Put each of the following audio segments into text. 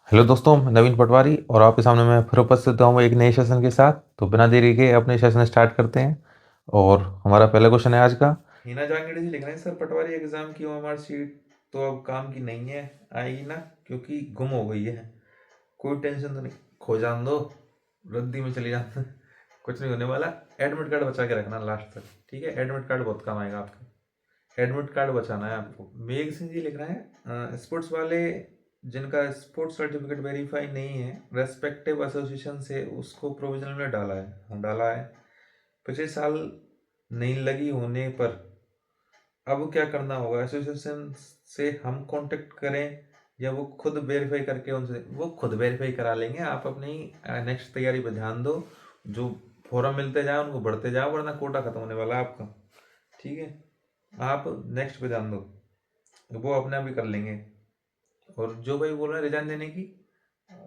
Hello दोस्तों, मैं नवीन पटवारी और आपके सामने मैं फिर उपस्थित हूँ एक नए सेशन के साथ। तो बिना देरी के अपने सेशन स्टार्ट करते हैं। और हमारा पहला क्वेश्चन है आज का। हिना जांगड़ी जी लिख रहे हैं, सर पटवारी एग्जाम की ओएमआर शीट तो अब काम की नहीं है, आएगी ना? क्योंकि गुम हो गई है। कोई टेंशन तो नहीं, खो जान दो, रद्दी में चली जान कुछ नहीं होने वाला। एडमिट कार्ड बचा के रखना लास्ट तक, ठीक है? एडमिट कार्ड बहुत काम आएगा आपका। एडमिट कार्ड बचाना है आपको। मेघ सिंह जी लिख रहे हैं, स्पोर्ट्स वाले जिनका स्पोर्ट्स सर्टिफिकेट वेरीफाई नहीं है, रेस्पेक्टिव एसोसिएशन से उसको प्रोविजनल में डाला है। हाँ, डाला है। पिछले साल नहीं लगी होने पर अब क्या करना होगा? एसोसिएशन से हम कांटेक्ट करें या वो खुद वेरीफाई करके उनसे? वो खुद वेरीफाई करा लेंगे। आप अपनी नेक्स्ट तैयारी पर ध्यान दो। जो फॉर्म मिलते जाए उनको बढ़ते जाओ, वरना कोटा खत्म होने वाला है आपका। ठीक है, आप नेक्स्ट पे ध्यान दो, वो अपने आप ही कर लेंगे। और जो भाई बोल रहे हैं रिजाइन देने की,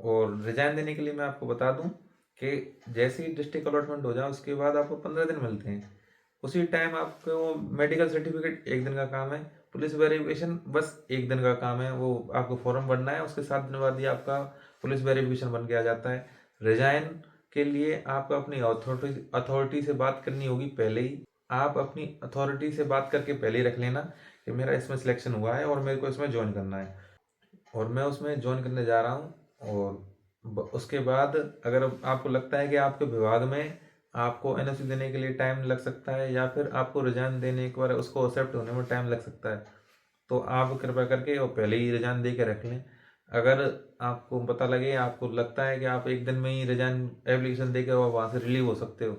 और रिजाइन देने के लिए मैं आपको बता दूं कि जैसे ही डिस्ट्रिक्ट अलॉटमेंट हो जाए उसके बाद आपको 15 दिन मिलते हैं। उसी टाइम आपको मेडिकल सर्टिफिकेट 1 दिन का काम है, पुलिस वेरिफिकेशन बस 1 दिन का काम है। वो आपको फॉर्म भरना है, उसके 7 दिन बाद ही आपका पुलिस वेरिफिकेशन बन के आ जाता है। रिजाइन के लिए आपको अपनी अथॉरिटी से बात करनी होगी पहले ही। आप अपनी अथॉरिटी से बात करके पहले ही रख लेना कि मेरा इसमें सिलेक्शन हुआ है और मेरे को इसमें ज्वाइन करना है और मैं उसमें ज्वाइन करने जा रहा हूँ। और उसके बाद अगर आपको लगता है कि आपके विभाग में आपको एनओसी देने के लिए टाइम लग सकता है या फिर आपको रिजाइन देने के बाद उसको एक्सेप्ट होने में टाइम लग सकता है, तो आप कृपया करके और पहले ही रिजाइन दे के रख लें। अगर आपको पता लगे, आपको लगता है कि आप 1 दिन में ही रिजाइन एप्लीकेशन दे के और वहाँ से रिलीव हो सकते हो,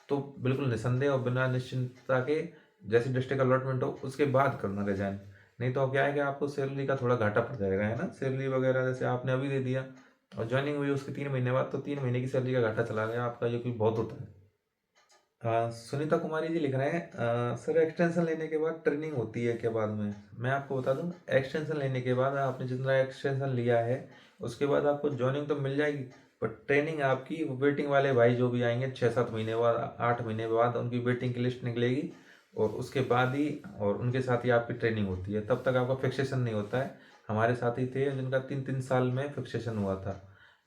तो बिल्कुल निसंदेह और बिना निश्चिंतता के जैसे डिस्ट्रिक्ट अलॉटमेंट हो उसके बाद करना रिजाइन। नहीं तो क्या है कि आपको सैलरी का थोड़ा घाटा पड़ जाएगा, है ना? सैलरी वगैरह जैसे आपने अभी दे दिया और ज्वाइनिंग हुई उसके 3 महीने बाद, तो 3 महीने की सैलरी का घाटा चला गया आपका, जो कि बहुत होता है। सुनीता कुमारी जी लिख रहे हैं, सर एक्सटेंशन लेने के बाद ट्रेनिंग होती है क्या बाद में? मैं आपको बता दूं, एक्सटेंशन लेने के बाद आपने जितना एक्सटेंशन लिया है उसके बाद आपको ज्वाइनिंग तो मिल जाएगी, पर ट्रेनिंग आपकी वेटिंग वाले भाई जो भी आएंगे 6-7 महीने बाद, 8 महीने बाद उनकी वेटिंग की लिस्ट निकलेगी और उसके बाद ही और उनके साथ ही आपकी ट्रेनिंग होती है। तब तक आपका फिक्सेशन नहीं होता है। हमारे साथी थे जिनका 3-3 साल में फिक्सेशन हुआ था,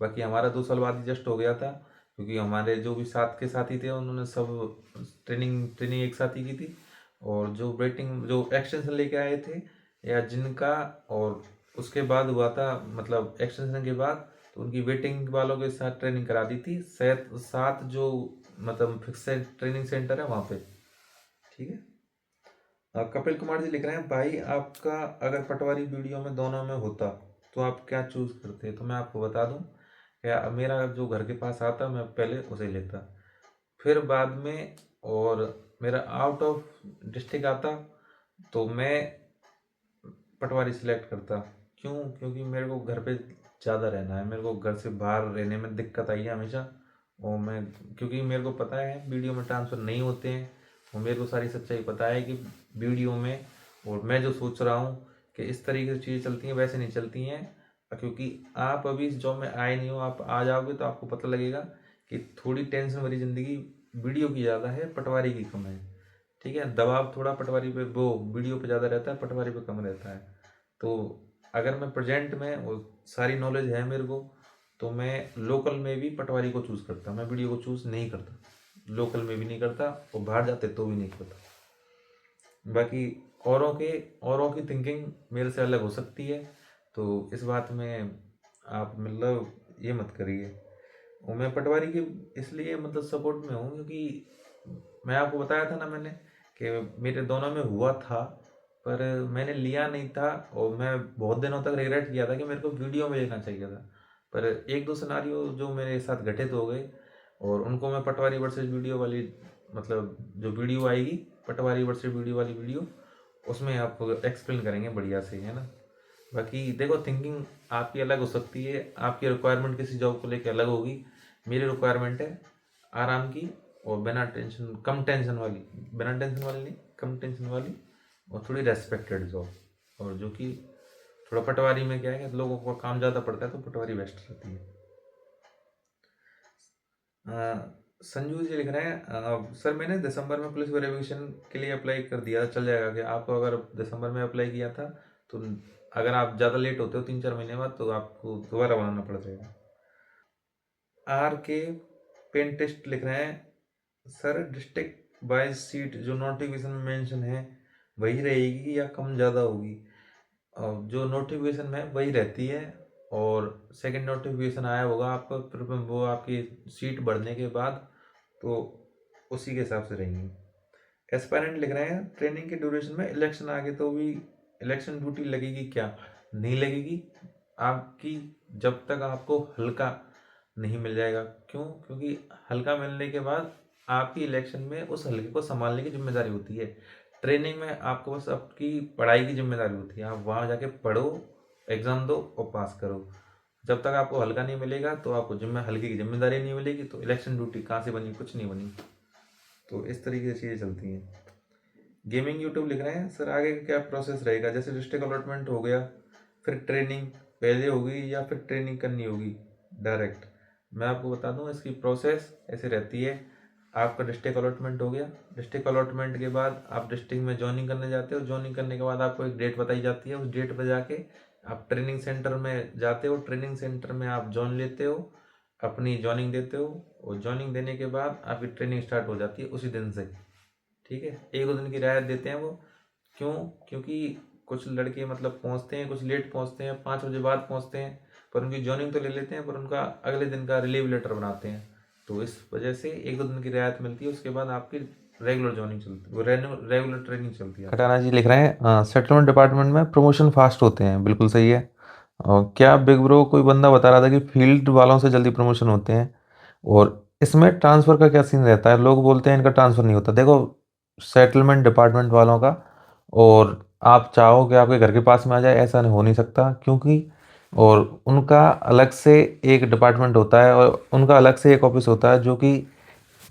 बाकी हमारा 2 साल बाद ही जस्ट हो गया था, क्योंकि हमारे जो भी साथ के साथी थे उन्होंने सब ट्रेनिंग ट्रेनिंग एक साथ ही की थी। और जो वेटिंग जो एक्सटेंशन लेके आए थे या जिनका और उसके बाद हुआ था, मतलब एक्सटेंशन के बाद, तो उनकी वेटिंग वालों के साथ ट्रेनिंग करा दी थी शायद सात जो मतलब फिक्स ट्रेनिंग सेंटर है वहाँ पे। ठीक है। कपिल कुमार जी लिख रहे हैं, भाई आपका अगर पटवारी वीडियो में दोनों में होता तो आप क्या चूज करते? तो मैं आपको बता दूं, क्या मेरा जो घर के पास आता मैं पहले उसे लेता, फिर बाद में और मेरा आउट ऑफ डिस्ट्रिक्ट आता तो मैं पटवारी सिलेक्ट करता। क्यों? क्योंकि मेरे को घर पे ज़्यादा रहना है, मेरे को घर से बाहर रहने में दिक्कत आई है हमेशा। और मैं, क्योंकि मेरे को पता है वीडियो में ट्रांसफ़र नहीं होते हैं, और मेरे को सारी सच्चाई पता है कि वीडियो में, और मैं जो सोच रहा हूँ कि इस तरीके से चीज़ें चलती हैं वैसे नहीं चलती हैं। क्योंकि आप अभी इस जॉब में आए नहीं हो, आप आ जाओगे तो आपको पता लगेगा कि थोड़ी टेंशन भरी ज़िंदगी वीडियो की ज़्यादा है, पटवारी की कम है। ठीक है, दबाव थोड़ा पटवारी पे, वो वीडियो पे ज़्यादा रहता है, पटवारी पे कम रहता है। तो अगर मैं प्रेजेंट में वो सारी नॉलेज है मेरे को, तो मैं लोकल में भी पटवारी को चूज़ करता, मैं वीडियो को चूज़ नहीं करता। लोकल में भी नहीं करता और बाहर जाते तो भी नहीं करता। बाकी औरों की थिंकिंग मेरे से अलग हो सकती है, तो इस बात में आप मतलब ये मत करिए। और मैं पटवारी की इसलिए मतलब सपोर्ट में हूँ क्योंकि मैं आपको बताया था ना मैंने कि मेरे दोनों में हुआ था, पर मैंने लिया नहीं था। और मैं बहुत दिनों तक रिग्रेट किया था कि मेरे को वीडियो में लेना चाहिए था। पर एक दो सिनारियो जो मेरे साथ घटित हो गए, और उनको मैं पटवारी वर्सेस वीडियो वाली, मतलब जो वीडियो आएगी पटवारी वर्सेस वीडियो वाली वीडियो, उसमें आप एक्सप्लेन करेंगे बढ़िया से, है ना? बाकी देखो, थिंकिंग आपकी अलग हो सकती है, आपकी रिक्वायरमेंट किसी जॉब को लेकर अलग होगी। मेरी रिक्वायरमेंट है आराम की और बिना टेंशन, कम टेंशन वाली, बिना टेंशन वाली नहीं, कम टेंशन वाली, और थोड़ी रेस्पेक्टेड जॉब। और जो कि थोड़ा पटवारी में क्या है कि लोगों को काम ज़्यादा पड़ता है, तो पटवारी बेस्ट रहती है। संजू जी लिख रहे हैं, सर मैंने दिसंबर में पुलिस वेरिफिकेशन के लिए अप्लाई कर दिया था, चल जाएगा क्या? आपको अगर दिसंबर में अप्लाई किया था तो अगर आप ज़्यादा लेट होते हो 3-4 महीने बाद तो आपको दोबारा बनाना पड़ जाएगा। आर के पेन टेस्ट लिख रहे हैं सर, डिस्ट्रिक्ट वाइज सीट जो नोटिफिकेशन में मेंशन है वही रहेगी या कम ज़्यादा होगी? और जो नोटिफिकेशन में वही रहती है, और सेकंड नोटिफिकेशन आया होगा आपको फिर वो आपकी सीट बढ़ने के बाद, तो उसी के हिसाब से रहेंगी। एस्पायरेंट लिख रहे हैं ट्रेनिंग के ड्यूरेशन में इलेक्शन आगे तो भी इलेक्शन ड्यूटी लगेगी क्या? नहीं लगेगी आपकी, जब तक आपको हल्का नहीं मिल जाएगा। क्यों? क्योंकि हल्का मिलने के बाद आपकी इलेक्शन में उस हल्के को संभालने की जिम्मेदारी होती है। ट्रेनिंग में आपको बस आपकी पढ़ाई की जिम्मेदारी होती है, आप वहाँ जाके पढ़ो, एग्ज़ाम दो और पास करो। जब तक आपको हल्का नहीं मिलेगा तो आपको हल्के की जिम्मेदारी नहीं मिलेगी, तो इलेक्शन ड्यूटी कहाँ से बनी? कुछ नहीं बनी। तो इस तरीके से चीज़ें चलती हैं। गेमिंग यूट्यूब लिख रहे हैं सर, आगे का क्या प्रोसेस रहेगा? जैसे डिस्ट्रिक्ट अलॉटमेंट हो गया, फिर ट्रेनिंग पहले होगी या फिर ट्रेनिंग करनी होगी डायरेक्ट? मैं आपको बता दूं इसकी प्रोसेस ऐसे रहती है। आपका डिस्ट्रिक्ट अलॉटमेंट हो गया, डिस्ट्रिक्ट अलॉटमेंट के बाद आप डिस्ट्रिक्ट में ज्वाइनिंग करने जाते हो, ज्वाइनिंग करने के बाद आपको एक डेट बताई जाती है, उस डेट पर जाके आप ट्रेनिंग सेंटर में जाते हो, ट्रेनिंग सेंटर में आप ज्वाइन लेते हो, अपनी ज्वाइनिंग देते हो, और ज्वाइनिंग देने के बाद आपकी ट्रेनिंग स्टार्ट हो जाती है उसी दिन से। ठीक है, 1-2 दिन की रियायत देते हैं वो। क्यों? क्योंकि कुछ लड़के मतलब पहुंचते हैं, कुछ लेट पहुंचते हैं, 5 बजे बाद पहुंचते हैं, पर उनकी जॉइनिंग तो ले लेते हैं, पर उनका अगले दिन का रिलीव लेटर बनाते हैं। तो इस वजह से 1-2 दिन की रियायत मिलती है, उसके बाद आपकी रेगुलर जॉइनिंग चलती है, रेगुलर ट्रेनिंग चलती है। खटाना जी लिख रहे हैं सेटलमेंट डिपार्टमेंट में प्रमोशन फास्ट होते हैं, बिल्कुल सही है। और क्या बिग ब्रो कोई बंदा बता रहा था कि फील्ड वालों से जल्दी प्रमोशन होते हैं, और इसमें ट्रांसफ़र का क्या सीन रहता है? लोग बोलते हैं इनका ट्रांसफ़र नहीं होता। देखो, सेटलमेंट डिपार्टमेंट वालों का, और आप चाहो कि आपके घर के पास में आ जाए, ऐसा नहीं हो नहीं सकता, क्योंकि और उनका अलग से एक डिपार्टमेंट होता है और उनका अलग से एक ऑफिस होता है, जो कि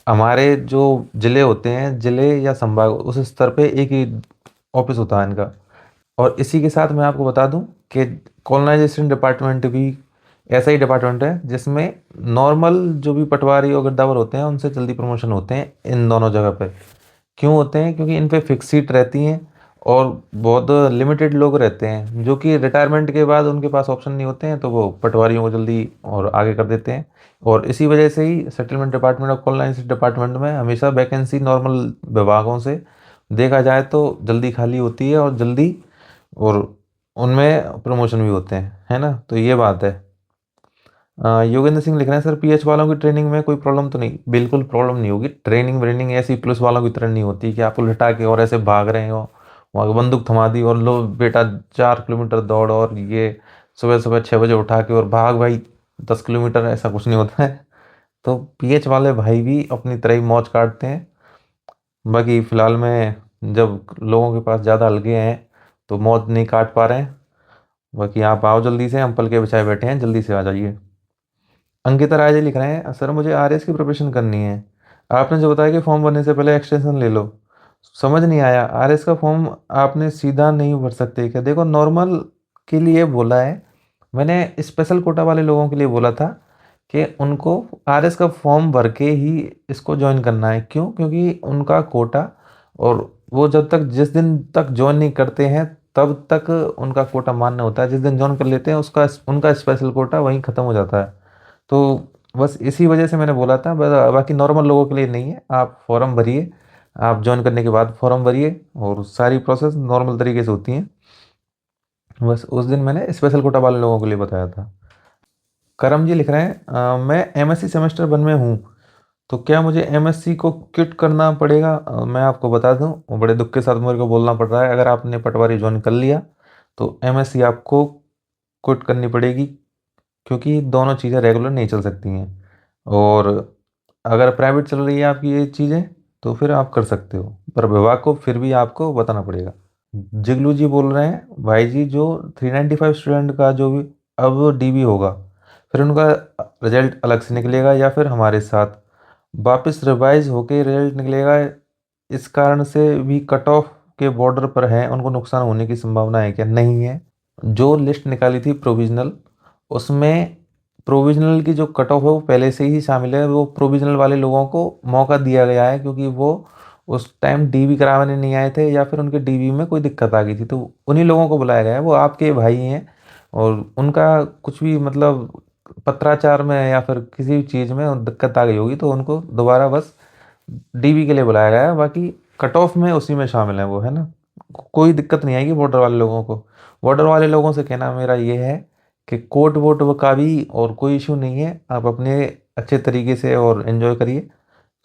हमारे जो ज़िले होते हैं, ज़िले या संभाग, उस स्तर पे एक ही ऑफिस होता है इनका। और इसी के साथ मैं आपको बता दूं कि कॉलोनाइजेशन डिपार्टमेंट भी ऐसा ही डिपार्टमेंट है, जिसमें नॉर्मल जो भी पटवारी और गद्दावर होते हैं उनसे जल्दी प्रमोशन होते हैं इन दोनों जगह पे। क्यों होते हैं? क्योंकि इन पे फिक्स सीट रहती हैं और बहुत लिमिटेड लोग रहते हैं जो कि रिटायरमेंट के बाद उनके पास ऑप्शन नहीं होते हैं, तो वो पटवारियों को जल्दी और आगे कर देते हैं। और इसी वजह से ही सेटलमेंट डिपार्टमेंट और कॉलोनाइजेशन डिपार्टमेंट में हमेशा वैकेंसी नॉर्मल विभागों से देखा जाए तो जल्दी खाली होती है, और जल्दी और उनमें प्रमोशन भी होते हैं, है ना? तो ये बात है। योगेंद्र सिंह लिख रहे हैं सर, पीएच वालों की ट्रेनिंग में कोई प्रॉब्लम तो नहीं? बिल्कुल प्रॉब्लम नहीं होगी। ट्रेनिंग व्रेनिंग ऐसी पुलिस वालों की तरह नहीं होती कि आप उलटा के और ऐसे भाग रहे हो, वहाँ बंदूक थमा दी और लो बेटा 4 किलोमीटर दौड़, और ये सुबह सुबह 6 बजे उठा के और भाग भाई 10 किलोमीटर, ऐसा कुछ नहीं होता है। तो पीएच वाले भाई भी अपनी तरह ही मौज काटते हैं। बाकी फ़िलहाल में जब लोगों के पास ज़्यादा हल्के हैं तो मौज नहीं काट पा रहे हैं। बाकी आप आओ जल्दी से, हम पल के बिछाए बैठे हैं, जल्दी से आ जाइए। अंकिता राय जी लिख रहे हैं सर, मुझे आरएस की प्रिपरेशन करनी है। आपने जो बताया कि फॉर्म भरने से पहले एक्सटेंशन ले लो, समझ नहीं आया। आरएस का फॉर्म आपने सीधा नहीं भर सकते क्या? देखो, नॉर्मल के लिए बोला है मैंने, स्पेशल कोटा वाले लोगों के लिए बोला था कि उनको आरएस का फॉर्म भर के ही इसको ज्वाइन करना है। क्यों? क्योंकि उनका कोटा, और वो जब तक जिस दिन तक ज्वाइन नहीं करते हैं तब तक उनका कोटा मान्य होता है। जिस दिन ज्वाइन कर लेते हैं उसका उनका स्पेशल कोटा वहीं ख़त्म हो जाता है। तो बस इसी वजह से मैंने बोला था। बाकी नॉर्मल लोगों के लिए नहीं है। आप फॉर्म भरिए, आप ज्वाइन करने के बाद फॉर्म भरिए, और सारी प्रोसेस नॉर्मल तरीके से होती हैं। बस उस दिन मैंने स्पेशल कोटा वाले लोगों के लिए बताया था। करम जी लिख रहे हैं मैं एमएससी सेमेस्टर 1 में हूँ, तो क्या मुझे एमएससी को क्विट करना पड़ेगा? मैं आपको बता दूं, वो बड़े दुख के साथ मेरे को बोलना पड़ रहा है, अगर आपने पटवारी ज्वाइन कर लिया तो एमएससी आपको क्विट करनी पड़ेगी, क्योंकि दोनों चीज़ें रेगुलर नहीं चल सकती हैं। और अगर प्राइवेट चल रही है आपकी ये चीज़ें तो फिर आप कर सकते हो, पर विभाग को फिर भी आपको बताना पड़ेगा। जिगलू जी बोल रहे हैं भाई जी, जो 395 स्टूडेंट का जो भी अब डीबी होगा, फिर उनका रिजल्ट अलग से निकलेगा या फिर हमारे साथ वापस रिवाइज होके रिजल्ट निकलेगा? इस कारण से भी कट ऑफ के बॉर्डर पर हैं, उनको नुकसान होने की संभावना है क्या? नहीं है। जो लिस्ट निकाली थी प्रोविजनल, उसमें प्रोविजनल की जो कट ऑफ है वो पहले से ही शामिल है। वो प्रोविजनल वाले लोगों को मौका दिया गया है, क्योंकि वो उस टाइम डीवी कराने नहीं आए थे या फिर उनके डीवी में कोई दिक्कत आ गई थी, तो उन्हीं लोगों को बुलाया गया है। वो आपके भाई हैं और उनका कुछ भी मतलब पत्राचार में या फिर किसी भी चीज़ में दिक्कत आ गई होगी, तो उनको दोबारा बस डीवी के लिए बुलाया गया है। बाकी कट ऑफ में उसी में शामिल है वो, है ना। कोई दिक्कत नहीं आएगी बॉर्डर वाले लोगों को। बॉर्डर वाले लोगों से कहना मेरा ये है कि कोर्ट वोट का भी और कोई इशू नहीं है, आप अपने अच्छे तरीके से और एंजॉय करिए,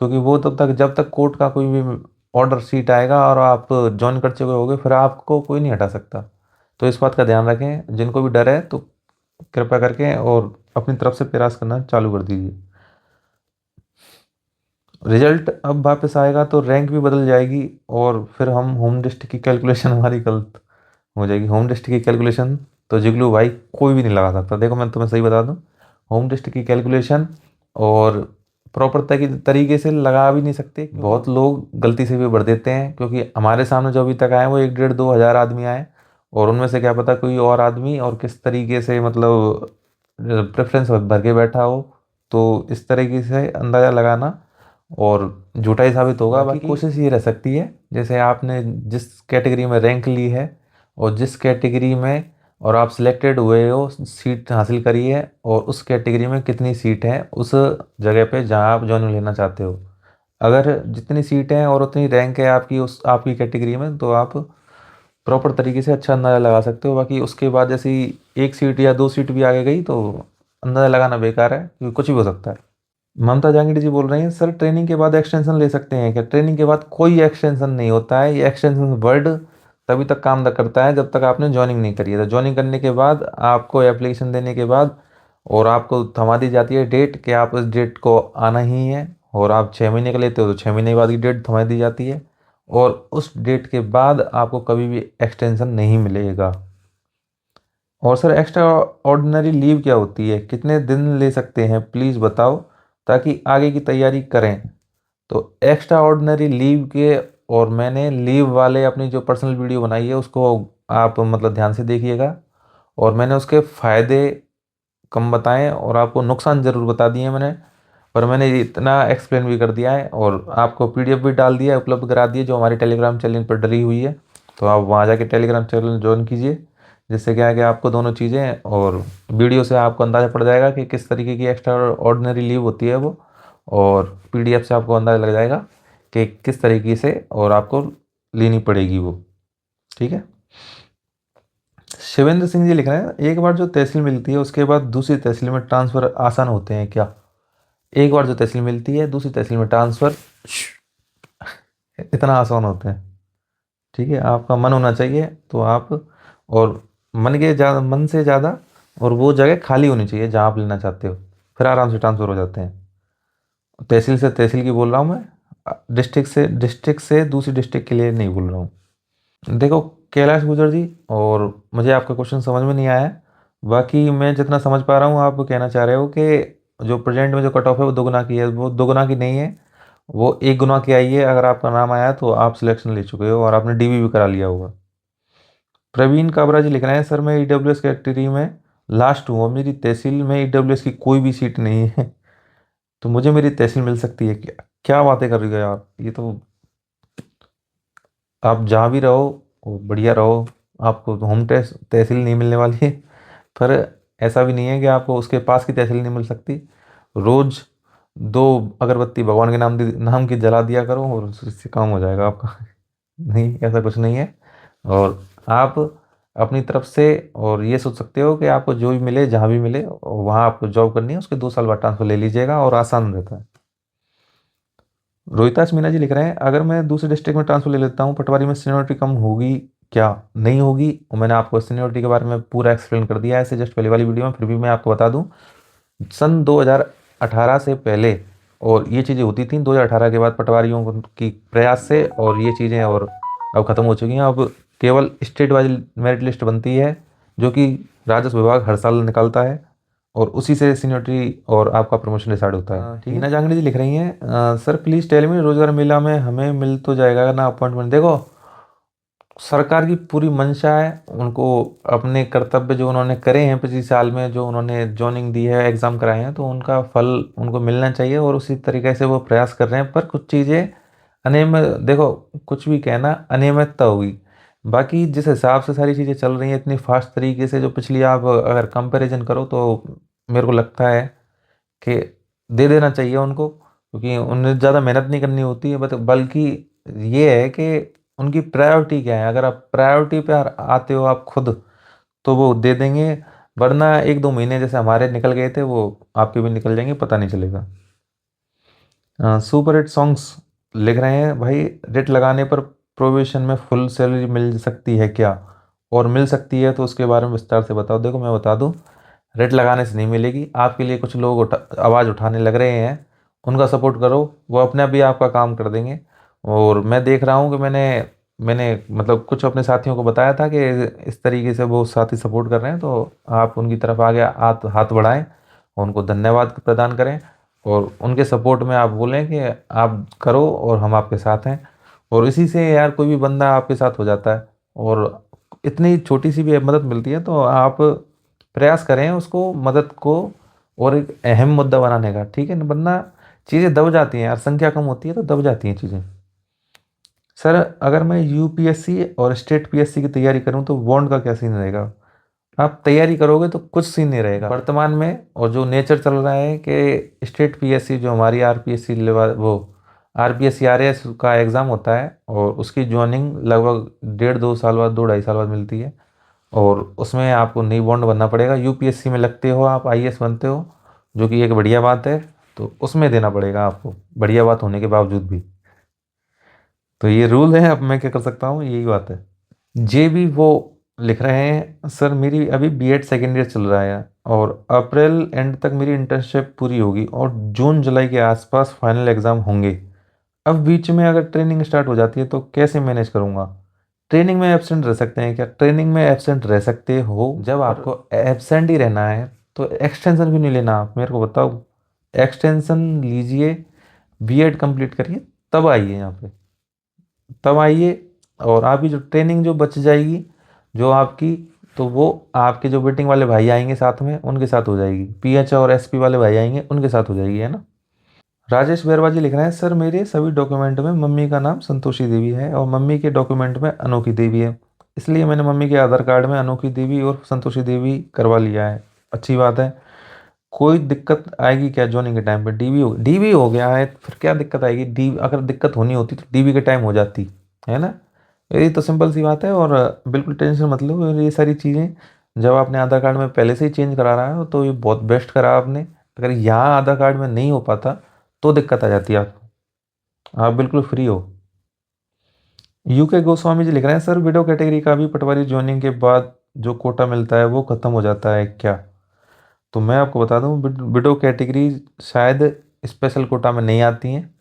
क्योंकि वो तब तक जब तक कोर्ट का कोई भी ऑर्डर सीट आएगा और आप ज्वाइन कर चुके होगे, फिर आपको कोई नहीं हटा सकता। तो इस बात का ध्यान रखें, जिनको भी डर है तो कृपया करके और अपनी तरफ से प्रयास करना चालू कर दीजिए। रिजल्ट अब वापस आएगा तो रैंक भी बदल जाएगी और फिर हम होम डिस्ट्रिक्ट की कैलकुलेशन हमारी गलत हो जाएगी। होम डिस्ट्रिक्ट की कैलकुलेशन तो जिगलू भाई कोई भी नहीं लगा सकता। देखो मैं तुम्हें सही बता दूं, होम डिस्ट्रिक्ट की कैलकुलेशन और प्रॉपर तरीके से लगा भी नहीं सकते। बहुत लोग गलती से भी भर देते हैं, क्योंकि हमारे सामने जो अभी तक आए वो 1 डेढ़ 2 हज़ार आदमी आए, और उनमें से क्या पता कोई और आदमी और किस तरीके से मतलब प्रेफरेंस भर के बैठा हो। तो इस तरीके से अंदाज़ा लगाना और झूठा ही साबित होगा। बाकी कोशिश ये रह सकती है, जैसे आपने जिस कैटेगरी में रैंक ली है और जिस कैटेगरी में और आप सिलेक्टेड हुए हो, सीट हासिल करी है, और उस कैटेगरी में कितनी सीट है उस जगह पे जहां आप ज्वाइनिंग लेना चाहते हो। अगर जितनी सीट है और उतनी रैंक है आपकी उस आपकी कैटेगरी में, तो आप प्रॉपर तरीके से अच्छा अंदाज़ा लगा सकते हो। बाकी उसके बाद जैसे ही 1 सीट या 2 सीट भी आगे गई तो अंदाज़ा लगाना बेकार है, क्योंकि कुछ भी हो सकता है। ममता जांगिड़ी जी बोल रही हैं, सर ट्रेनिंग के बाद एक्सटेंशन ले सकते हैं क्या? ट्रेनिंग के बाद कोई एक्सटेंशन नहीं होता है। ये एक्सटेंशन वर्ड तभी तक काम करता है जब तक आपने ज्वाइनिंग नहीं करी है। तो ज्वाइनिंग करने के बाद आपको एप्लीकेशन देने के बाद और आपको थमा दी जाती है डेट कि आप इस डेट को आना ही है, और आप 6 महीने का लेते हो तो 6 महीने बाद की डेट थमा दी जाती है, और उस डेट के बाद आपको कभी भी एक्सटेंशन नहीं मिलेगा। और सर एक्स्ट्रा ऑर्डिनरी लीव क्या होती है, कितने दिन ले सकते हैं, प्लीज़ बताओ ताकि आगे की तैयारी करें। तो एक्स्ट्रा ऑर्डिनरी लीव के, और मैंने लीव वाले अपनी जो पर्सनल वीडियो बनाई है उसको आप मतलब ध्यान से देखिएगा, और मैंने उसके फ़ायदे कम बताएं और आपको नुकसान ज़रूर बता दिए मैंने। पर मैंने इतना एक्सप्लेन भी कर दिया है और आपको पीडीएफ भी डाल दिया है, उपलब्ध करा दिए, जो हमारी टेलीग्राम चैनल पर डली हुई है। तो आप वहाँ जाके टेलीग्राम चैनल ज्वाइन कीजिए, जिससे क्या है कि आपको दोनों चीज़ें और वीडियो से आपको अंदाज़ा पड़ जाएगा कि किस तरीके की एक्स्ट्रा ऑर्डिनरी लीव होती है वो, और पीडीएफ से आपको अंदाज़ा लग जाएगा कि किस तरीके से और आपको लेनी पड़ेगी वो। ठीक है। शिवेंद्र सिंह जी लिख रहे हैं, एक बार जो तहसील मिलती है उसके बाद दूसरी तहसील में ट्रांसफ़र आसान होते हैं क्या? एक बार जो तहसील मिलती है दूसरी तहसील में ट्रांसफ़र इतना आसान होता है? ठीक है, आपका मन होना चाहिए तो आप, और मन से ज़्यादा, और वो जगह खाली होनी चाहिए जहाँ आप लेना चाहते हो, फिर आराम से ट्रांसफ़र हो जाते हैं। तहसील से तहसील की बोल रहा हूँ मैं, डिस्ट्रिक्ट से दूसरी डिस्ट्रिक्ट के लिए नहीं बोल रहा हूँ। देखो कैलाश गुजर जी, और मुझे आपका क्वेश्चन समझ में नहीं आया है। बाकी मैं जितना समझ पा रहा हूँ आप कहना चाह रहे हो कि जो प्रेजेंट में जो कट ऑफ है वो 2 गुना की है। वो 2 गुना की नहीं है, वो 1 गुना की आई है। अगर आपका नाम आया तो आप सिलेक्शन ले चुके हो और आपने डीबी भी करा लिया होगा। प्रवीण काबरा जी लिख रहे हैं, सर मैं ईडब्ल्यूएस कैटेगरी में लास्ट हूँ और मेरी तहसील में ईडब्ल्यूएस की कोई भी सीट नहीं है, तो मुझे मेरी तहसील मिल सकती है क्या? क्या बातें कर रही हो यार, ये तो आप जहाँ भी रहो वो बढ़िया रहो, आपको होम टेस्ट तहसील नहीं मिलने वाली है। पर ऐसा भी नहीं है कि आपको उसके पास की तहसील नहीं मिल सकती। रोज़ 2 अगरबत्ती भगवान के नाम की जला दिया करो और उससे काम हो जाएगा आपका। नहीं, ऐसा कुछ नहीं है। और आप अपनी तरफ से और ये सोच सकते हो कि आपको जो भी मिले जहाँ भी मिले वहाँ आपको जॉब करनी है, उसके 2 साल बाद ट्रांसफर ले लीजिएगा और आसान रहता है। रोहिताश मीना जी लिख रहे हैं, अगर मैं दूसरे डिस्ट्रिक्ट में ट्रांसफर ले लेता हूँ, पटवारी में सीनियरिटी कम होगी क्या? नहीं होगी, और मैंने आपको सीनियरिटी के बारे में पूरा एक्सप्लेन कर दिया है ऐसे जस्ट पहले वाली वीडियो में। फिर भी मैं आपको बता दूं, सन 2018 से पहले और ये चीज़ें होती थी, 2018 के बाद पटवारियों की प्रयास से और ये चीज़ें और अब ख़त्म हो चुकी हैं। अब केवल स्टेट वाइज मेरिट लिस्ट बनती है, जो कि राजस्व विभाग हर साल निकालता है, और उसी से सीनियरिटी और आपका प्रमोशन डिसाइड होता है। ठीक है। हीना जांगड़ी जी लिख रही हैं, सर प्लीज़ टेल मी, रोजगार मेला में हमें मिल तो जाएगा ना अपॉइंटमेंट? देखो सरकार की पूरी मंशा है, उनको अपने कर्तव्य जो उन्होंने करे हैं पिछले साल में, जो उन्होंने जॉइनिंग दी है, एग्ज़ाम कराए हैं, तो उनका फल उनको मिलना चाहिए और उसी तरीके से वो प्रयास कर रहे हैं। पर कुछ चीज़ें अनियमित देखो, कुछ भी कहना, अनियमितता होगी। बाकी जिस हिसाब से सारी चीज़ें चल रही हैं इतनी फास्ट तरीके से, जो पिछली आप अगर कंपैरिजन करो तो मेरे को लगता है कि दे देना चाहिए उनको, क्योंकि उन्हें ज़्यादा मेहनत नहीं करनी होती है। बट बल्कि ये है कि उनकी प्रायोरिटी क्या है। अगर आप प्रायोरिटी पे आते हो आप खुद, तो वो दे देंगे। वरना एक दो महीने जैसे हमारे निकल गए थे, वो आपके भी निकल जाएंगे, पता नहीं चलेगा। सुपर हिट सॉन्ग्स लिख रहे हैं भाई। रेट लगाने पर प्रोविशन में फुल सैलरी मिल सकती है क्या? और मिल सकती है तो उसके बारे में विस्तार से बताओ। देखो मैं बता दूं, रेट लगाने से नहीं मिलेगी आपके लिए। कुछ लोग आवाज़ उठाने लग रहे हैं, उनका सपोर्ट करो, वो अपने आप भी आपका काम कर देंगे। और मैं देख रहा हूँ कि मैंने मैंने मतलब कुछ अपने साथियों को बताया था कि इस तरीके से वो साथी सपोर्ट कर रहे हैं, तो आप उनकी तरफ आगे हाथ हाथ बढ़ाएं और उनको धन्यवाद प्रदान करें। और उनके सपोर्ट में आप बोलें कि आप करो और हम आपके साथ हैं। और इसी से यार कोई भी बंदा आपके साथ हो जाता है। और इतनी छोटी सी भी मदद मिलती है तो आप प्रयास करें उसको, मदद को और एक अहम मुद्दा बनाने का, ठीक है ना? वरना चीज़ें दब जाती हैं यार, संख्या कम होती है तो दब जाती हैं चीज़ें। सर, अगर मैं यूपीएससी और स्टेट पीएससी की तैयारी करूं तो बॉन्ड का क्या सीन रहेगा? आप तैयारी करोगे तो कुछ सीन नहीं रहेगा वर्तमान में। और जो नेचर चल रहा है कि स्टेट पीएससी जो हमारी आरपीएससी लेवल, वो आरपीएससी आरएएस का एग्ज़ाम होता है, और उसकी ज्वाइनिंग लगभग 1.5 2 साल बाद, 2 ढाई साल बाद मिलती है। और उसमें आपको नई बॉन्ड बनना पड़ेगा। यूपीएससी में लगते हो आप, आईएएस बनते हो, जो कि एक बढ़िया बात है। तो उसमें देना पड़ेगा आपको, बढ़िया बात होने के बावजूद भी। तो ये रूल है, अब मैं क्या कर सकता हूँ, यही बात है। जे भी वो लिख रहे हैं, सर मेरी अभी बीएड सेकेंड ईयर चल रहा है, और अप्रैल एंड तक मेरी इंटर्नशिप पूरी होगी, और जून जुलाई के आसपास फाइनल एग्ज़ाम होंगे। अब बीच में अगर ट्रेनिंग स्टार्ट हो जाती है तो कैसे मैनेज करूँगा? ट्रेनिंग में एब्सेंट रह सकते हैं क्या? ट्रेनिंग में एब्सेंट रह सकते हो। जब आपको एब्सेंट ही रहना है तो एक्सटेंशन भी नहीं लेना, आप मेरे को बताओ। एक्सटेंशन लीजिए, बीएड कंप्लीट करिए, तब आइए यहाँ पे, तब आइए। और आपकी जो ट्रेनिंग जो बच जाएगी जो आपकी, तो वो आपके जो वेटिंग वाले भाई आएंगे साथ में, उनके साथ हो जाएगी। पीएच और एसपी वाले भाई आएंगे, उनके साथ हो जाएगी, है ना? राजेश बैरवाजी लिख रहे हैं, सर मेरे सभी डॉक्यूमेंट में मम्मी का नाम संतोषी देवी है और मम्मी के डॉक्यूमेंट में अनोखी देवी है, इसलिए मैंने मम्मी के आधार कार्ड में अनोखी देवी और संतोषी देवी करवा लिया है। अच्छी बात है। कोई दिक्कत आएगी क्या ज्वाइनिंग के टाइम पे? डीबी हो गया है, फिर क्या दिक्कत आएगी? डी अगर दिक्कत होनी होती तो डीबी के टाइम हो जाती, है ना? ये तो सिंपल सी बात है। और बिल्कुल टेंशन मत लो। और ये सारी चीज़ें जब आपने आधार कार्ड में पहले से ही चेंज करा रहा है तो ये बहुत बेस्ट करा आपने। अगर यहाँ आधार कार्ड में नहीं हो पाता तो दिक्कत आ जाती है आपको। आप बिल्कुल फ्री हो। यूके गोस्वामी जी लिख रहे हैं, सर विडो कैटेगरी का भी पटवारी ज्वाइनिंग के बाद जो कोटा मिलता है वो खत्म हो जाता है क्या? तो मैं आपको बता दूं, विडो कैटेगरी शायद स्पेशल कोटा में नहीं आती हैं।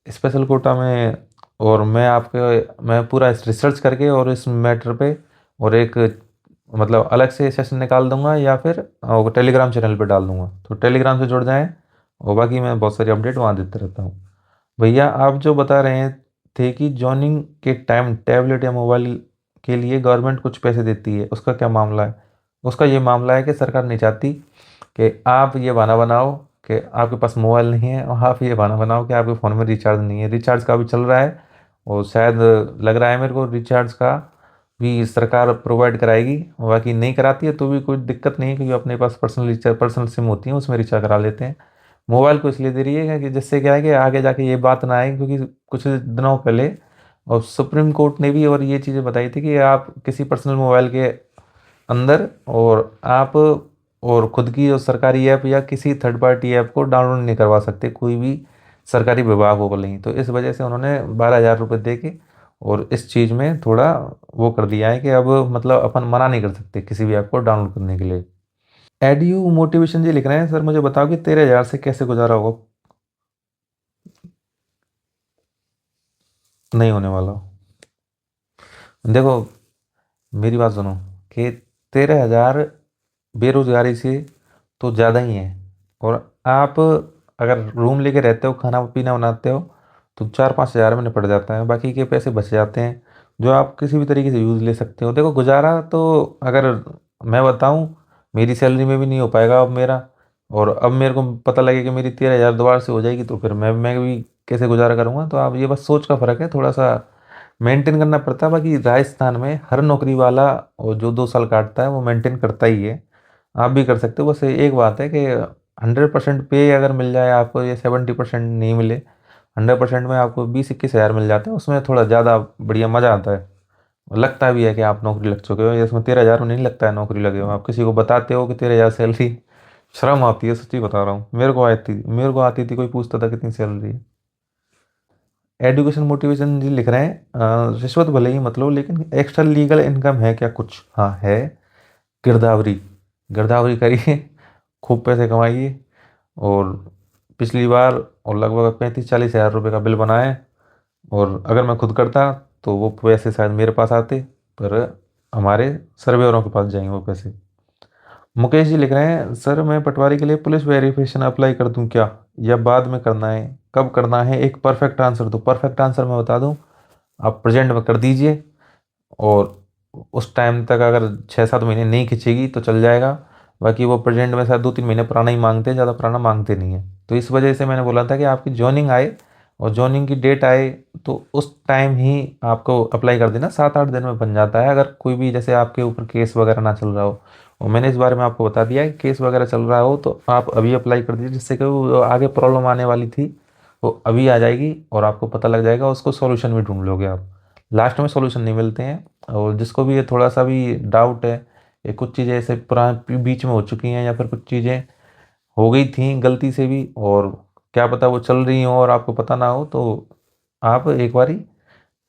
स्पेशल कोटा में, और मैं पूरा रिसर्च करके और इस मैटर पे और एक मतलब अलग से सेशन निकाल दूंगा, या फिर टेलीग्राम चैनल पे डाल दूंगा, तो टेलीग्राम से जुड़ जाएं। और बाकी मैं बहुत सारी अपडेट वहाँ देते रहता हूँ। भैया आप जो बता रहे थे कि जॉइनिंग के टाइम टैबलेट या मोबाइल के लिए गवर्नमेंट कुछ पैसे देती है, उसका क्या मामला है? उसका ये मामला है कि सरकार नहीं चाहती कि आप ये बहाना बनाओ कि आपके पास मोबाइल नहीं है, और आप ये बहाना बनाओ कि आपके फ़ोन में रिचार्ज नहीं है। रिचार्ज का भी चल रहा है, और शायद लग रहा है मेरे को रिचार्ज का भी सरकार प्रोवाइड कराएगी। बाकी नहीं कराती है तो भी कोई दिक्कत नहीं है, क्योंकि अपने पास पर्सनल रिचार्ज, पर्सनल सिम होती है, उसमें रिचार्ज करा लेते हैं। मोबाइल को इसलिए दे रही है कि जिससे क्या है कि आगे जाके ये बात ना आए, क्योंकि कुछ दिनों पहले और सुप्रीम कोर्ट ने भी और ये चीज़ें बताई थी कि आप किसी पर्सनल मोबाइल के अंदर, और आप और खुद की जो सरकारी ऐप या किसी थर्ड पार्टी ऐप को डाउनलोड नहीं करवा सकते, कोई भी सरकारी विभाग हो नहीं। तो इस वजह से उन्होंने 12,000 रुपये दे के और इस चीज़ में थोड़ा वो कर दिया है कि अब मतलब अपन मना नहीं कर सकते किसी भी ऐप को डाउनलोड करने के लिए। एडयू मोटिवेशन जी लिख रहे हैं, सर मुझे बताओ कि 13,000 से कैसे गुजारा होगा? नहीं होने वाला। देखो मेरी बात सुनो, कि 13,000 बेरोजगारी से तो ज़्यादा ही है। और आप अगर रूम लेके रहते हो, खाना पीना बनाते हो, तो 4-5 हज़ार में निपट जाता है, बाकी के पैसे बच जाते हैं जो आप किसी भी तरीके से यूज़ ले सकते हो। देखो गुजारा तो, अगर मैं बताऊं, मेरी सैलरी में भी नहीं हो पाएगा अब मेरा। और अब मेरे को पता लगे कि मेरी 13,000 दोबारा से हो जाएगी, तो फिर मैं भी कैसे गुजारा करूँगा। तो आप ये बस सोच का फ़र्क है, थोड़ा सा मेंटेन करना पड़ता है। बाकी राजस्थान में हर नौकरी वाला और जो 2 साल काटता है वो मेंटेन करता ही है। आप भी कर सकते हो। बस एक बात है कि 100% पे अगर मिल जाए आपको, या 70% नहीं मिले, 100% में आपको 20-21 हज़ार मिल जाते हैं, उसमें थोड़ा ज़्यादा बढ़िया मज़ा आता है। लगता भी है कि आप नौकरी लग चुके हो। या इसमें 13 हज़ार में नहीं लगता है नौकरी लगे हो। आप किसी को बताते हो कि 13 हज़ार सैलरी, शर्म आती है, सच्ची बता रहा हूँ। मेरे को आती थी, कोई पूछता था कितनी सैलरी है। एजुकेशन मोटिवेशन जी लिख रहे हैं, रिश्वत भले ही मतलब, लेकिन एक्स्ट्रा लीगल इनकम है क्या कुछ? हाँ है। गिरदावरी, गिरदावरी करिए, खूब पैसे कमाइए। और पिछली बार और लगभग 35-40 हज़ार रुपये का बिल बनाए। और अगर मैं खुद करता तो वो पैसे शायद मेरे पास आते, पर हमारे सर्वेयरों के पास जाएंगे वो पैसे। मुकेश जी लिख रहे हैं, सर मैं पटवारी के लिए पुलिस वेरिफिकेशन अप्लाई कर दूं क्या, या बाद में करना है, कब करना है? एक परफेक्ट आंसर दो। परफेक्ट आंसर मैं बता दूं, आप प्रेजेंट में कर दीजिए। और उस टाइम तक अगर 6-7 महीने नहीं खिंचेगी तो चल जाएगा। बाकी वो प्रेजेंट में शायद 2-3 महीने पुराना ही मांगते हैं, ज़्यादा पुराना मांगते नहीं है। तो इस वजह से मैंने बोला था कि आपकी जॉइनिंग आए और जॉइनिंग की डेट आए तो उस टाइम ही आपको अप्लाई कर देना। 7-8 दिन में बन जाता है, अगर कोई भी जैसे आपके ऊपर केस वगैरह ना चल रहा हो। और मैंने इस बारे में आपको बता दिया है कि केस वगैरह चल रहा हो तो आप अभी अप्लाई कर दीजिए, जिससे कि वो आगे प्रॉब्लम आने वाली थी वो अभी आ जाएगी और आपको पता लग जाएगा, उसको सॉल्यूशन भी ढूंढ लोगे आप। लास्ट में सॉल्यूशन नहीं मिलते हैं। और जिसको भी ये थोड़ा सा भी डाउट है, ये कुछ चीज़ें ऐसे पुराने बीच में हो चुकी हैं, या फिर कुछ चीज़ें हो गई थी गलती से भी, और क्या पता वो चल रही हो और आपको पता ना हो, तो आप एक बारी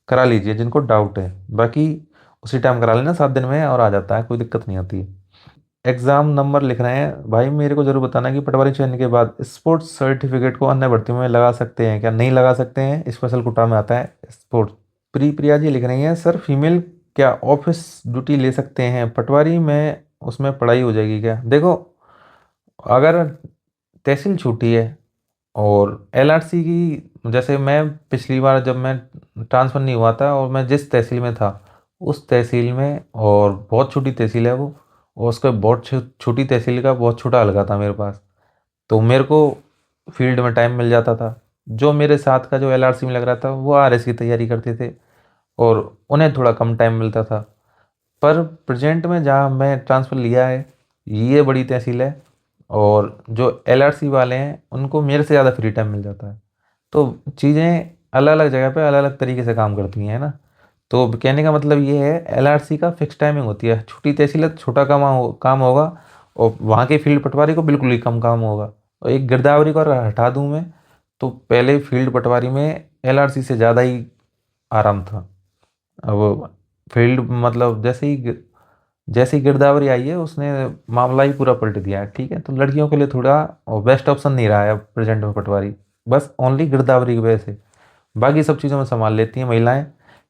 करा लीजिए जिनको डाउट है। बाकी उसी टाइम करा लेना, 7 दिन में और आ जाता है, कोई दिक्कत नहीं आती है। एग्ज़ाम नंबर लिख रहे हैं भाई, मेरे को ज़रूर बताना कि पटवारी चयन के बाद स्पोर्ट्स सर्टिफिकेट को अन्य भर्ती में लगा सकते हैं क्या? नहीं लगा सकते हैं, स्पेशल कोटा में आता है स्पोर्ट्स। प्रिया जी लिख रही हैं, सर फीमेल क्या ऑफिस ड्यूटी ले सकते हैं पटवारी में? उसमें पढ़ाई हो जाएगी क्या? देखो, अगर तहसील छूटी है और एलआरसी की, जैसे मैं पिछली बार जब मैं ट्रांसफ़र नहीं हुआ था और मैं जिस तहसील में था उस तहसील में, और बहुत छोटी तहसील है वो, और उसका बहुत छोटी तहसील का बहुत छोटा हल्का था मेरे पास, तो मेरे को फील्ड में टाइम मिल जाता था। जो मेरे साथ का जो एलआरसी में लग रहा था वो आरएस की तैयारी करते थे और उन्हें थोड़ा कम टाइम मिलता था। पर प्रेजेंट में जहाँ मैं ट्रांसफ़र लिया है ये बड़ी तहसील है, और जो एलआरसी वाले हैं उनको मेरे से ज़्यादा फ्री टाइम मिल जाता है। तो चीज़ें अलग अलग जगह पे अलग अलग तरीके से काम करती हैं, है ना। तो कहने का मतलब ये है, एलआरसी का फिक्स टाइमिंग होती है। छोटी तहसील है तो छोटा काम होगा, और वहाँ के फील्ड पटवारी को बिल्कुल ही कम काम होगा। और एक गिरदावरी को अगर हटा दूँ मैं, तो पहले फील्ड पटवारी में एलआरसी से ज़्यादा ही आराम था। अब फील्ड मतलब जैसे ही गिरदावरी आई है उसने मामला ही पूरा पलट दिया है। ठीक है, तो लड़कियों के लिए थोड़ा बेस्ट ऑप्शन नहीं रहा है प्रेजेंट में पटवारी, बस ओनली गिरदावरी की वजह से। बाकी सब चीज़ों में संभाल लेती हैं महिलाएं,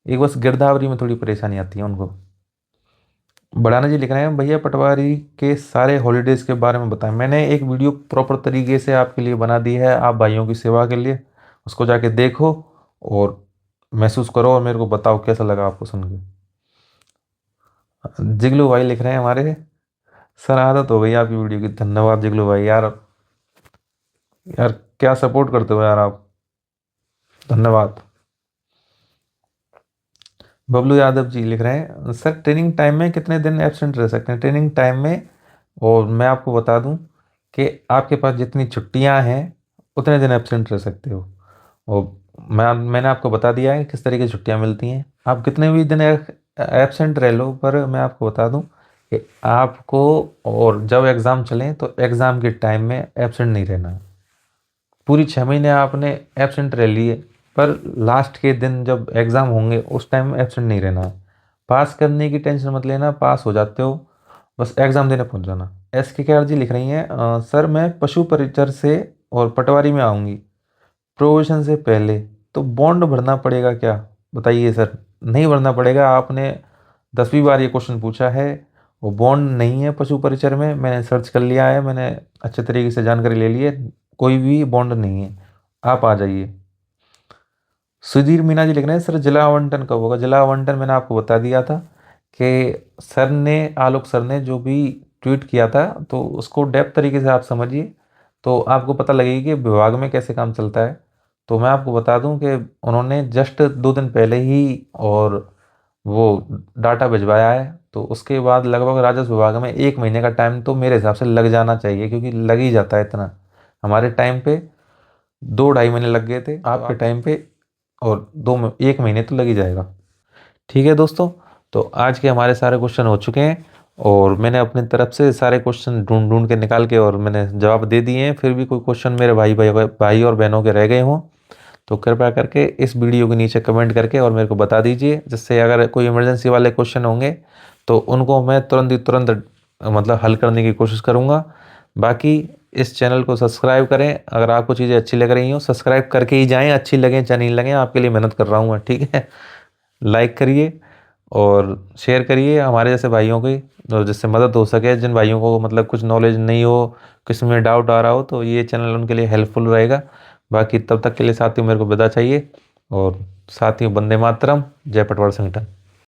एक बस गिरदावरी में थोड़ी परेशानी आती है उनको। बढ़ाना जी लिख रहे हैं, भैया पटवारी के सारे हॉलीडेज़ के बारे में बताएं। मैंने एक वीडियो प्रॉपर तरीके से आपके लिए बना दी है, आप भाइयों की सेवा के लिए। उसको जाके देखो और महसूस करो और मेरे को बताओ कैसा लगा आपको सुन के। जिगलू भाई लिख रहे हैं हमारे, सर आदत हो गई आपकी वीडियो की। धन्यवाद जिगलू भाई यार। यार क्या सपोर्ट करते हो यार आप, धन्यवाद। बबलू यादव जी लिख रहे हैं, सर ट्रेनिंग टाइम में कितने दिन एब्सेंट रह सकते हैं ट्रेनिंग टाइम में? और मैं आपको बता दूं कि आपके पास जितनी छुट्टियां हैं उतने दिन एब्सेंट रह सकते हो। और मैंने आपको बता दिया है किस तरीके की छुट्टियां मिलती हैं। आप कितने भी दिन एब्सेंट रह लो, पर मैं आपको बता दूं कि आपको, और जब एग्ज़ाम चलें तो एग्ज़ाम के टाइम में एब्सेंट नहीं रहना है। पूरी 6 महीने आपने एब्सेंट रह लिए, पर लास्ट के दिन जब एग्ज़ाम होंगे उस टाइम एब्सेंट नहीं रहना है। पास करने की टेंशन मत लेना, पास हो जाते हो, बस एग्ज़ाम देने पहुंच जाना। एस के आर जी लिख रही हैं, सर मैं पशु परिचर से और पटवारी में आऊँगी प्रोविज़न से पहले, तो बॉन्ड भरना पड़ेगा क्या? बताइए सर। नहीं भरना पड़ेगा, आपने 10वीं बार ये क्वेश्चन पूछा है। वो बॉन्ड नहीं है पशु परिचर में, मैंने सर्च कर लिया है, मैंने अच्छे तरीके से जानकारी ले ली है। कोई भी बॉन्ड नहीं है, आप आ जाइए। सुधीर मीना जी लिख रहे हैं, सर जिला आवंटन कब होगा? जिला आवंटन मैंने आपको बता दिया था कि सर ने, आलोक सर ने जो भी ट्वीट किया था, तो उसको डेप्थ तरीके से आप समझिए तो आपको पता लगेगी कि विभाग में कैसे काम चलता है। तो मैं आपको बता दूं कि उन्होंने जस्ट 2 दिन पहले ही और वो डाटा भिजवाया है। तो उसके बाद लगभग राजस्व विभाग में 1 महीने का टाइम तो मेरे हिसाब से लग जाना चाहिए, क्योंकि लग ही जाता है इतना। हमारे टाइम पे 2-2.5 महीने लग गए थे, आपके टाइम पे और 1 महीने तो लग ही जाएगा। ठीक है दोस्तों, तो आज के हमारे सारे क्वेश्चन हो चुके हैं और मैंने अपनी तरफ से सारे क्वेश्चन ढूंढ ढूंढ के निकाल के और मैंने जवाब दे दिए हैं। फिर भी कोई क्वेश्चन मेरे भाई और बहनों के रह गए हों तो कृपया करके इस वीडियो के नीचे कमेंट करके और मेरे को बता दीजिए, जिससे अगर कोई इमरजेंसी वाले क्वेश्चन होंगे तो उनको मैं तुरंत मतलब हल करने की कोशिश करूँगा। बाकी इस चैनल को सब्सक्राइब करें, अगर आपको चीज़ें अच्छी लग रही हो सब्सक्राइब करके ही जाएं, अच्छी लगें चाहे नहीं लगें, आपके लिए मेहनत कर रहा हूँ मैं, ठीक है। लाइक करिए और शेयर करिए हमारे जैसे भाइयों की, और जिससे मदद हो सके, जिन भाइयों को मतलब कुछ नॉलेज नहीं हो, किसी में डाउट आ रहा हो, तो ये चैनल उनके लिए हेल्पफुल रहेगा। बाकी तब तक के लिए साथियों मेरे को विदा चाहिए, और साथियों वंदे मातरम, जय पटवार संगठन।